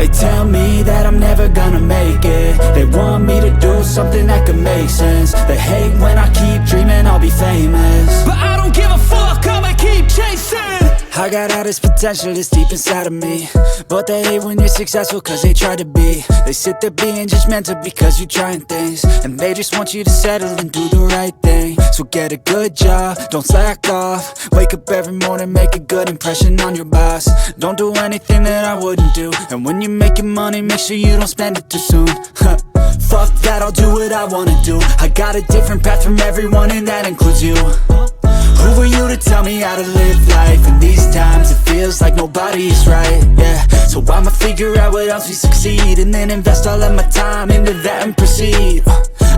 They tell me that I'm never gonna make it. They want me to do something that could make sense. They hate when I keep dreaming I'll be famous, but I don't give a fuck, I'ma keep chasing. I got all this potential that's deep inside of me, but they hate when you're successful cause they try to be. They sit there being judgmental because you're trying things, and they just want you to settle and do the right thing. So get a good job, don't slack off. Wake up every morning, make a good impression on your boss. Don't do anything that I wouldn't do, and when you're making money, make sure you don't spend it too soon. Fuck that, I'll do what I wanna do. I got a different path from everyone, and that includes you. Who are you to tell me how to live life? In these times it feels like nobody is right, yeah. So I'ma figure out what else we succeed, and then invest all of my time into that and proceed.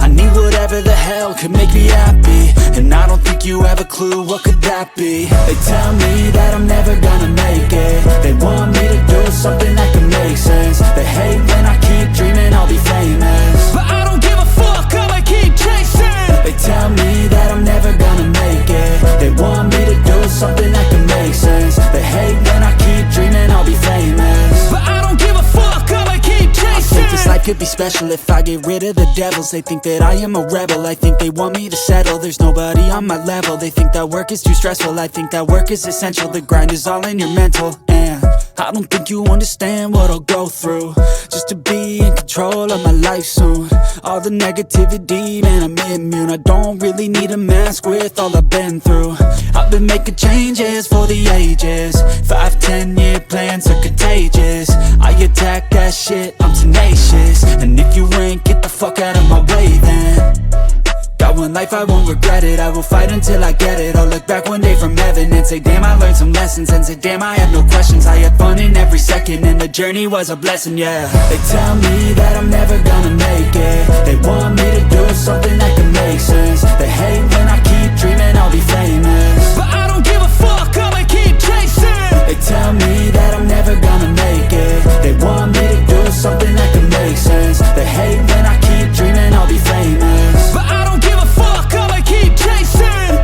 I need whatever the hell could make me happy, and I don't think you have a clue what could that be. They tell me that I'm never gonna make it. They want me to do something that can make sense. They hate when I keep dreaming I'll be famous, but I don't give a fuck, I'ma keep chasing. They tell me that I'm never gonna make it. They want me to do something that can make sense. They hate when I keep dreaming I'll be famous, but I don't give a fuck, I'ma keep chasing. I think this life could be special if I get rid of the devils. They think that I am a rebel, I think they want me to settle. There's nobody on my level. They think that work is too stressful, I think that work is essential. The grind is all in your mental, and I don't think you understand what I'll go through just to be in control of my life soon. All the negativity, man, I'm immune. I don't really need a mask with all I've been through. I've been making changes for the ages. 5-10 year plans are contagious. I attack that shit, I'm tenacious. And if you ain't, get the fuck out of my way then. Got one life, I won't regret it. I will fight until I get it. I'll look back one day from heaven and say damn, I learned some lessons. And say damn, I had no questions. I had fun in every second, and the journey was a blessing, yeah. They tell me that I'm never gonna make it. They want me to do something that can make sense. They hate when I keep dreaming I'll be famous, but I don't give a fuck, I'ma keep chasing. They tell me that I'm never gonna make it. They want me to do something that can make sense. They hate when I keep dreaming I'll be famous, but I don't give a fuck, I'ma keep chasing.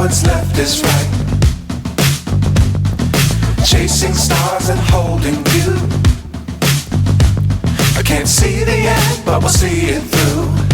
what's left is right. Chasing stars and holding you. I can't see the end, but we'll see it through.